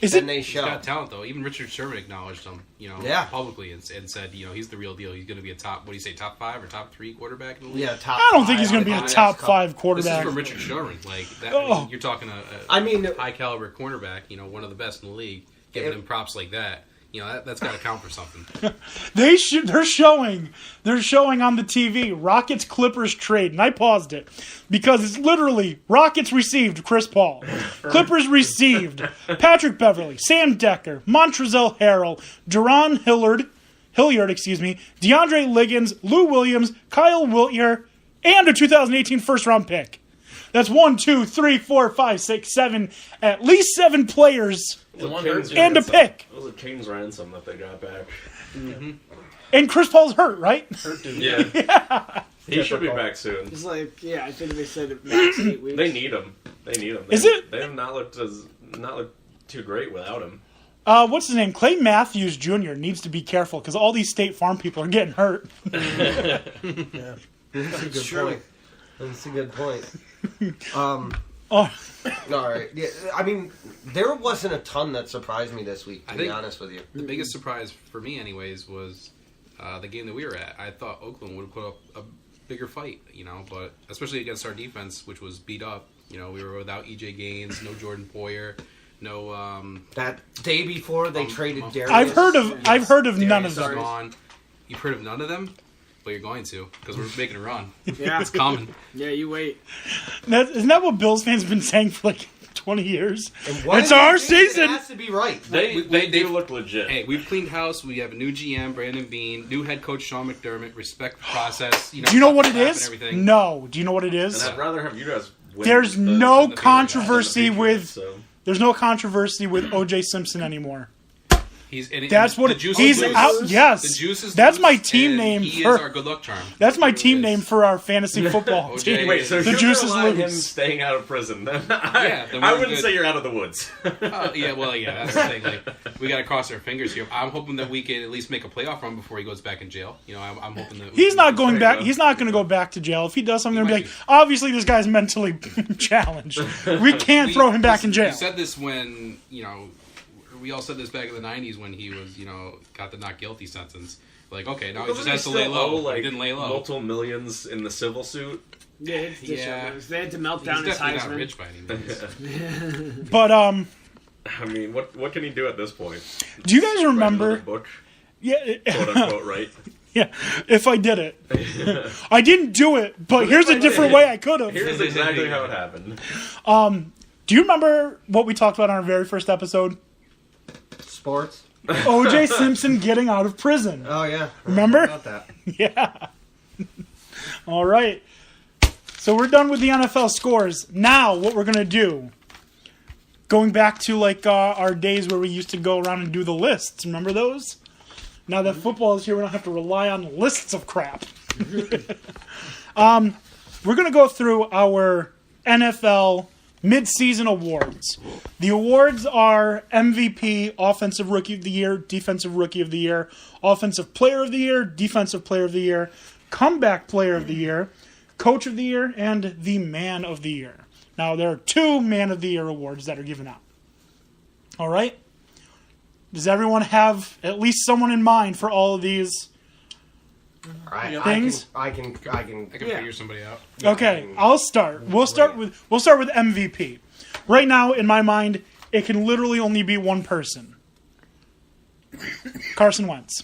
than they show. He's got talent, though. Even Richard Sherman acknowledged him, publicly and said, he's the real deal. He's going to be a top 5 or top 3 quarterback in the league? Yeah, top I don't think 5 he's going to be a top 5 quarterback. This is from Richard Sherman. Like that, you're talking a high caliber cornerback, one of the best in the league. Giving him props like that. That's got to count for something. They're showing on the TV Rockets Clippers trade, and I paused it because it's literally Rockets received Chris Paul, Clippers received Patrick Beverly, Sam Decker, Montrezl Harrell, Duron Hilliard, DeAndre Liggins, Lou Williams, Kyle Whittier, and a 2018 first round pick. That's 1, 2, 3, 4, 5, 6, 7, at least 7 players. And a pick. It was a King's ransom that they got back. Mm-hmm. And Chris Paul's hurt, right? Yeah. He should be back soon. It's like, I think they said max 8 weeks. They need him. They have not looked too great without him. What's his name? Clay Matthews Jr. needs to be careful because all these State Farm people are getting hurt. Yeah. That's a good point. All right. Yeah, I mean, there wasn't a ton that surprised me this week, to be honest with you. The biggest surprise for me, anyways, was the game that we were at. I thought Oakland would have put up a bigger fight, but especially against our defense, which was beat up. We were without E.J. Gaines, no Jordan Poyer, no. That day before they traded Darius. I've heard of none of them. You've heard of none of them? But you're going to, because we're making a run. Yeah. It's coming. Yeah, you wait. Isn't that what Bills fans have been saying for like 20 years? It's our season! It has to be right. They do look legit. Hey, we've cleaned house. We have a new GM, Brandon Beane, new head coach, Sean McDermott. Respect the process. Do you know what it is? No. Do you know what it is? And I'd rather have you guys win. There's no controversy with O.J. Simpson anymore. That's what he's out. Yes, the juice is that's my loose, team name. He is our good luck charm. That's my team name for our fantasy football team. Wait, so the you juice is rely him loose. staying out of prison? Then I wouldn't say you're out of the woods. That's the thing. Like, we got to cross our fingers here. I'm hoping that we can at least make a playoff run before he goes back in jail. I'm hoping that he's not going back. He's not going to go back to jail. If he does, I'm going to be like, obviously this guy's mentally challenged. We can't throw him back in jail. You said this when we all said this back in the 90s when he was, got the not guilty sentence. Like, okay, now he just has to lay low. He didn't lay low. Multiple millions in the civil suit. Yeah, they had to melt down his Heisman. He's definitely not rich by any means. But, I mean, what can he do at this point? Do you guys remember? Book? Yeah. Quote unquote, right? Yeah, if I did it. I didn't do it, but here's a different way I could have. Here's exactly how it happened. Do you remember what we talked about on our very first episode? Sports. O.J. Simpson getting out of prison. Oh, yeah. Remember? About that. Yeah. All right. So we're done with the NFL scores. Now, what we're going to do, going back to like our days where we used to go around and do the lists. Remember those? Now that football is here, we don't have to rely on lists of crap. We're going to go through our NFL mid-season awards. The awards are MVP, Offensive Rookie of the Year, Defensive Rookie of the Year, Offensive Player of the Year, Defensive Player of the Year, Comeback Player of the Year, Coach of the Year, and the Man of the Year. Now, there are 2 Man of the Year awards that are given out. All right? Does everyone have at least someone in mind for all of these things? I can figure somebody out. Okay, I'll start. We'll start with MVP. Right now, in my mind, it can literally only be one person. Carson Wentz.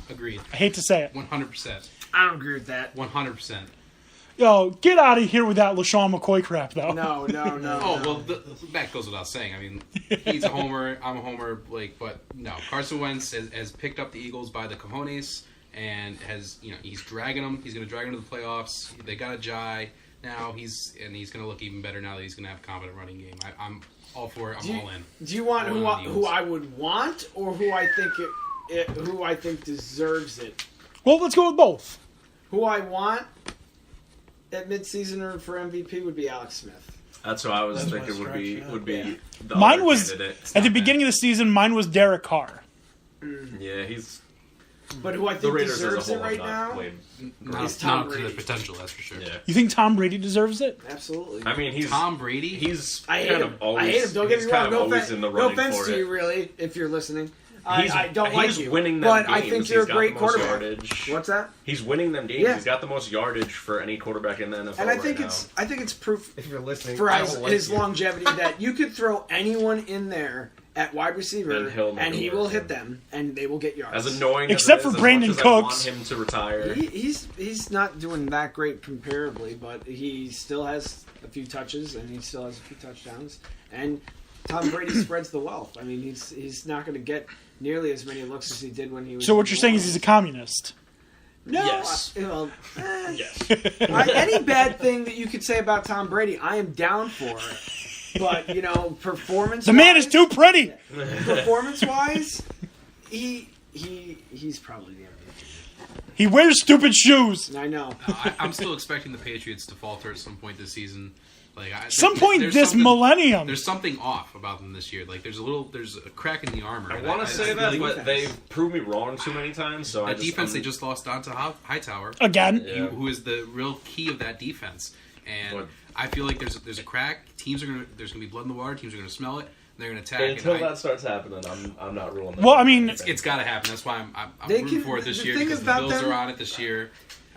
Agreed. I hate to say it. 100%. I don't agree with that. 100%. Yo, get out of here with that LaShawn McCoy crap, though. No. Oh, well, that goes without saying. I mean, he's a homer, I'm a homer, but no. Carson Wentz has picked up the Eagles by the cojones and he's dragging them. He's going to drag them to the playoffs. They got a Jai now. He's going to look even better now that he's going to have a competent running game. I'm all for it. I'm all in. Do you want who I would want or who I think deserves it? Well, let's go with both. Who I want at midseason or for MVP would be Alex Smith. That's what I was thinking would be the mine other was candidate. at the beginning of the season. Mine was Derek Carr. Yeah, he's But who I The think Raiders as a deserves it whole right have now? not played. It's Tom not to the Brady. potential, that's for sure. Yeah. You think Tom Brady deserves it? Absolutely. I mean, he's Tom Brady? He's I hate kind him. of always. I hate him. Don't get he's me kind wrong. of No, always in the no running offense for to it. you, really, if you're listening. He's, I don't like he's you. winning them but games. I think you're He's a got great the most quarterback. yardage. What's that? He's winning them games. Yeah. He's got the most yardage for any quarterback in the NFL And I think right I think it's proof If you're listening, for I his, don't like his you. longevity that you could throw anyone in there at wide receiver And he he'll will work, hit yeah. them and they will get yards. As annoying Except as it for is, as Brandon much as Cooks. I want him to retire. He's not doing that great comparably, but he still has a few touches and he still has a few touchdowns. And Tom Brady spreads the wealth. I mean, he's not going to get nearly as many looks as he did when he was. So what you're saying is he's a communist. no. Yes. Yes. Yes. Any bad thing that you could say about Tom Brady, I am down for it. But performance. The man is too pretty. Performance-wise, he's probably the MVP. He wears stupid shoes. I know. I'm still expecting the Patriots to falter at some point this season. Like Some point there's this something- millennium. There's something off about them this year. Like there's a crack in the armor. I And want to say that, feel like but they've proved me wrong too many times. So that defense they just lost Donta Hightower, Again. Yeah. who is the real key of that defense. And But- I feel like there's a crack. There's gonna be blood in the water. Teams are gonna smell it. And they're gonna attack. Until and that starts happening, I'm not ruling that. Well, I mean- it's got to happen. That's why I'm They rooting can- for it this the year thing because the about Bills them- are on it this year.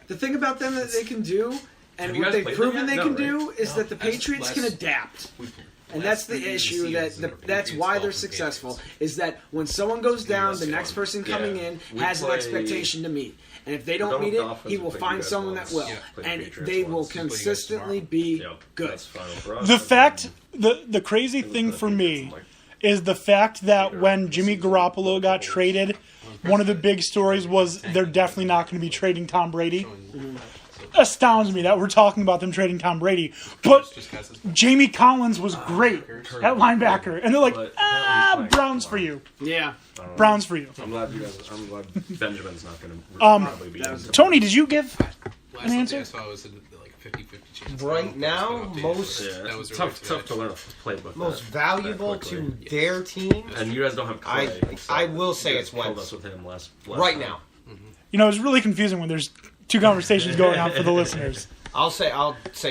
The thing about them that they can do, and Have you what guys they've played proven them they yet? can No, do, right? is that the That's Patriots can less- adapt. And Last that's the previous issue seasons that's than the why Patriots they're Dolphins successful. Patriots. Is that when someone goes down, the next person coming Yeah. in We has an play- expectation to meet. And if they don't done meet with it, Dolphins, he we will played find you guys someone that once. will. Yeah. Played And Patriots they once. will Just play you guys consistently tomorrow. be Yep, good. that's final for us. The And fact, then the crazy it was thing the for Patriots me and, like, is the fact that Peter when in the Jimmy season, Garoppolo got Colts. traded, one of the big stories was they're definitely not going to be trading Tom Brady. Astounds me that we're talking about them trading Tom Brady. But Jamie Collins was great at linebacker. And they're like, But apparently he's playing Browns for tomorrow. you. Yeah. Browns for you. I'm glad Benjamin's not going to probably be. that was- Tony, did you give Last an update answer? I saw was like 50-50 chance. Right now, most- Yeah, That was it's earlier tough to today. learn a playbook. Most that valuable quickly. to their team. And you guys don't have Clay. I will say you it's guys killed Wentz. us with him last Right time. now. You know, it's really confusing when there's two conversations going on for the listeners. I'll say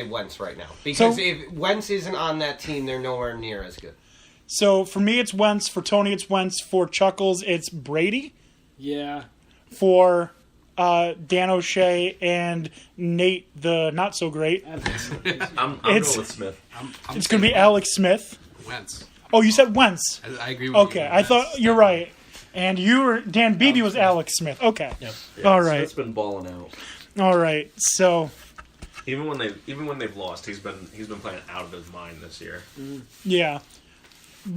Wentz right now because So- if Wentz isn't on that team, they're nowhere near as good. So for me, it's Wentz. For Tony, it's Wentz. For Chuckles, it's Brady. Yeah. For Dan O'Shea and Nate, the not so great, I'm It's- going with Smith. I'm it's going to be saying Alex Smith. Wentz. Oh, you said Wentz. I agree with you. Okay, I thought you're right. And you were Dan Beebe was Alex Smith. Okay, Yeah, all right, Smith's been balling out. all right. So Even when they've lost, he's been playing out of his mind this year. yeah,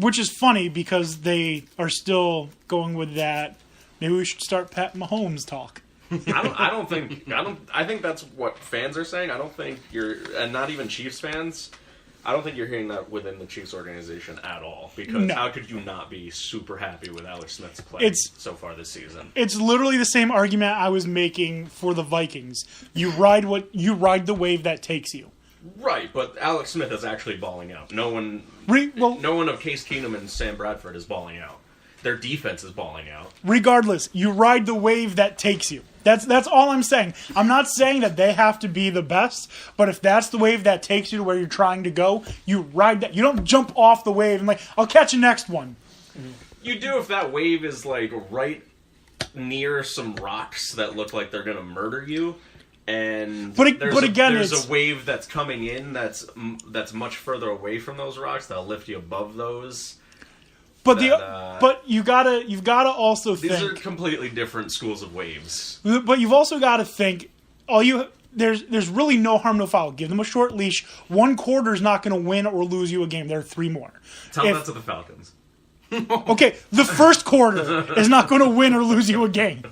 which is funny because they are still going with that. Maybe we should start Pat Mahomes talk. I think that's what fans are saying. I don't think and not even Chiefs fans. I don't think you're hearing that within the Chiefs organization at all. Because No. how could you not be super happy with Alex Smith's play It's- so far this season? It's literally the same argument I was making for the Vikings. You ride the wave that takes you. Right, but Alex Smith is actually balling out. No one of Case Keenum and Sam Bradford is balling out. Their defense is balling out. Regardless, you ride the wave that takes you. That's all I'm saying. I'm not saying that they have to be the best, but if that's the wave that takes you to where you're trying to go, you ride that. You don't jump off the wave and I'll catch the next one. You do if that wave is like right near some rocks that look like they're gonna murder you, and But there's again, there's it's- a wave that's coming in that's much further away from those rocks that'll lift you above those. But that, you've gotta also These are think. completely different schools of waves. But you've also got to think. There's really no harm, no foul. Give them a short leash. One quarter is not going to win or lose you a game. There are three more. Tell that to the Falcons. Okay, the first quarter is not going to win or lose you a game.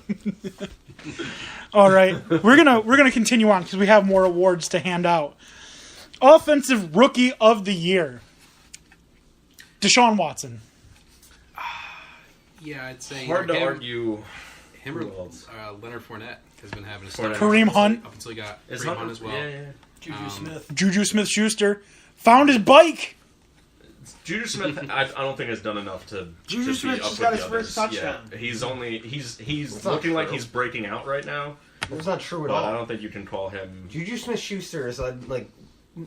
All right, we're gonna continue on because we have more awards to hand out. Offensive Rookie of the Year, Deshaun Watson. Yeah, I'd say Hard to him, argue. Him or Who else? Leonard Fournette has been having a Fournette. start Kareem Hunt. up until he got Is Kareem Hunt as well. Yeah. Juju Smith. Juju Smith-Schuster found his bike. Juju Smith, I don't think has done enough to. Juju Smith just got his first touchdown. Yeah, he's looking like he's breaking out right now. It's not true at all. all. I don't think you can call him. Juju Smith-Schuster is like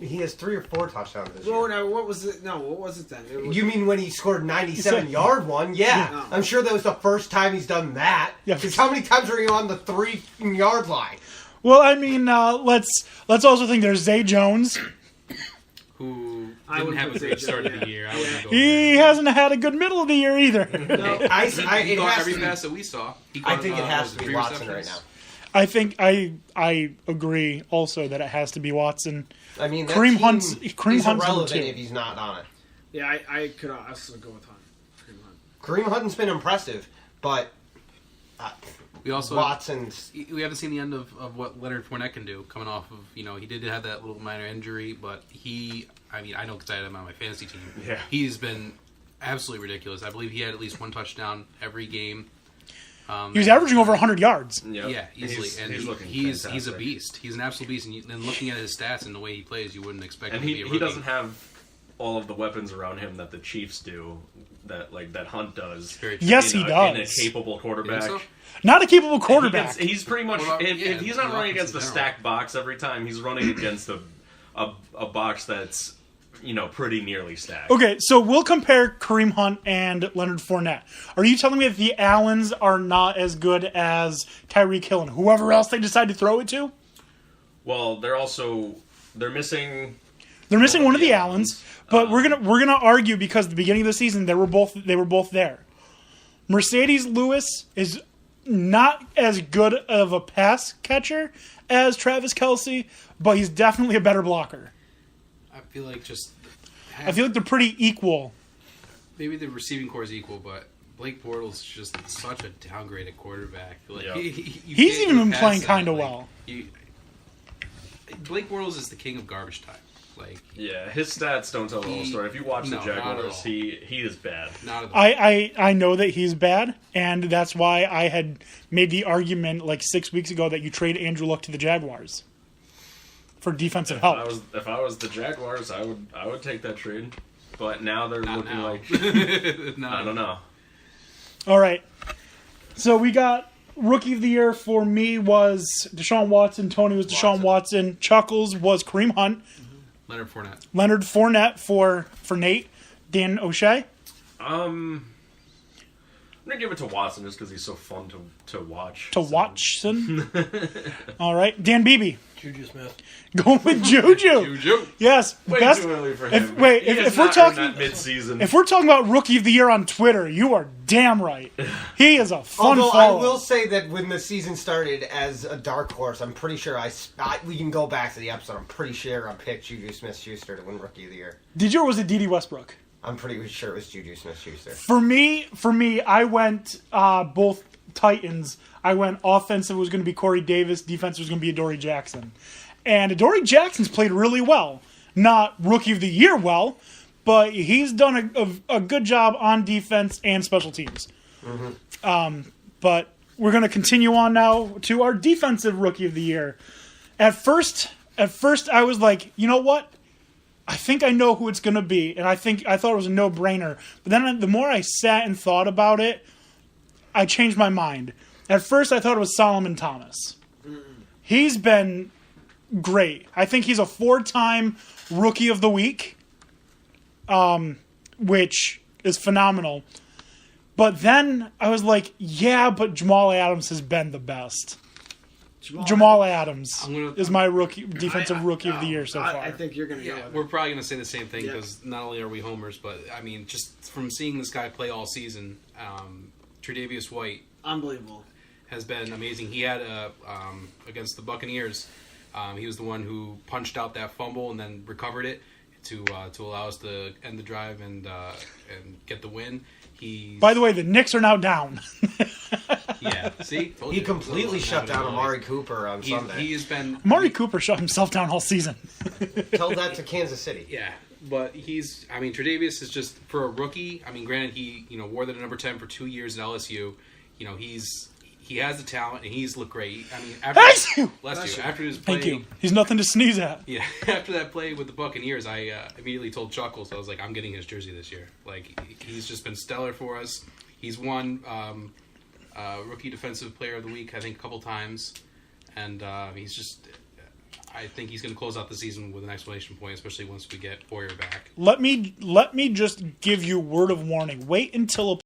he has 3 or 4 touchdowns this year. Well, no, what was it? No, what was it then? You mean when he scored 97-yard one? Yeah, No. I'm sure that was the first time he's done that. Yeah. Because how many times are you on the 3-yard line? Well, I mean, let's also think there's Zay Jones. Who didn't have a great start of the year. He hasn't had a good middle of the year either. No, he caught every pass that we saw. I think it has to be Watson right now. I think I agree also that it has to be Watson. I mean, that Kareem team Hunt's is irrelevant irrelevant if he's not on it. Yeah, I could also go with Hunt. Kareem Hunt. Kareem Hunt's been impressive, but we also Watson's. We haven't seen the end of what Leonard Fournette can do coming off of, he did have that little minor injury, but I know because I had him on my fantasy team. Yeah. He's been absolutely ridiculous. I believe he had at least 1 touchdown every game. He was averaging over 100 yards. Yep. Yeah, easily. He's a beast. He's an absolute beast. And looking at his stats and the way he plays, you wouldn't expect him to be a rookie. He doesn't have all of the weapons around him that the Chiefs do, that Hunt does. Yes, he does. In a capable quarterback. So? Not a capable quarterback. He's pretty much, if he's not running against a general. stacked box every time, he's running against a box that's, pretty nearly stacked. Okay, so we'll compare Kareem Hunt and Leonard Fournette. Are you telling me that the Allens are not as good as Tyreek Hill and whoever else they decide to throw it to? Well, they're missing. They're missing one of the Allens, but we're gonna argue because at the beginning of the season they were both there. Mercedes Lewis is not as good of a pass catcher as Travis Kelce, but he's definitely a better blocker. I feel like they're pretty equal. Maybe the receiving core is equal, but Blake Bortles is just such a downgraded quarterback. Like he's even been playing kind of well. Blake Bortles is the king of garbage time. His stats don't tell the whole story. If you watch the Jaguars, he is bad. Not at all. I know that he's bad, and that's why I had made the argument 6 weeks ago that you trade Andrew Luck to the Jaguars for defensive help. If I was the Jaguars, I would take that trade. But now they're looking like I don't know. All right, so we got Rookie of the Year for me was Deshaun Watson. Tony was Deshaun Watson. Chuckles was Kareem Hunt. Leonard Fournette. Leonard Fournette for Nate. Dan O'Shea. I'm gonna give it to Watson just because he's so fun to watch. Watson. All right, Dan Beebe. Juju Smith. Going with Juju. Yes. Way best, too early for if, him. wait, if we're talking that mid-season. if we're talking about Rookie of the Year on Twitter, you are damn right. He is a fun Although follow. I will say that when the season started as a dark horse, I'm pretty sure we can go back to the episode. I'm pretty sure I picked Juju Smith-Schuster to win Rookie of the Year. Did you, or was it D.D. Westbrook? I'm pretty sure it was Juju Smith-Schuster. For me, I went both Titans. I went offensive was going to be Corey Davis, defensive was going to be Adoree Jackson. And Adoree Jackson's played really well. Not Rookie of the Year well, but he's done a good job on defense and special teams. Mm-hmm. But we're going to continue on now to our defensive Rookie of the Year. At first I was like, you know what? I think I know who it's going to be, and I thought it was a no-brainer. But then the more I sat and thought about it, I changed my mind. At first, I thought it was Solomon Thomas. He's been great. I think he's a 4-time Rookie of the Week, which is phenomenal. But then I was like, yeah, but Jamal Adams has been the best. Jamal Adams is my defensive rookie of the year so far. I think you're going to go with we're probably going to say the same thing because not only are we homers, but I mean, just from seeing this guy play all season, Tre'Davious White, unbelievable, has been amazing. He had against the Buccaneers, he was the one who punched out that fumble and then recovered it to allow us to end the drive and get the win. By the way, the Knicks are now down. Yeah, see? He completely shut down Amari Cooper on Sunday. He has been... Amari Cooper shut himself down all season. Tell that to Kansas City. Yeah, but Tre'Davious is just, for a rookie, granted, he wore the number 10 for 2 years at LSU. He's he has the talent, and he's looked great. I mean, after his play, Thank you. He's nothing to sneeze at. Yeah, after that play with the Buccaneers, I immediately told Chuckles, I was like, I'm getting his jersey this year. Like, he's just been stellar for us. He's won Rookie Defensive Player of the Week, I think, a couple times. And he's just... I think he's going to close out the season with an exclamation point, especially once we get Boyer back. Let me just give you word of warning. Wait until a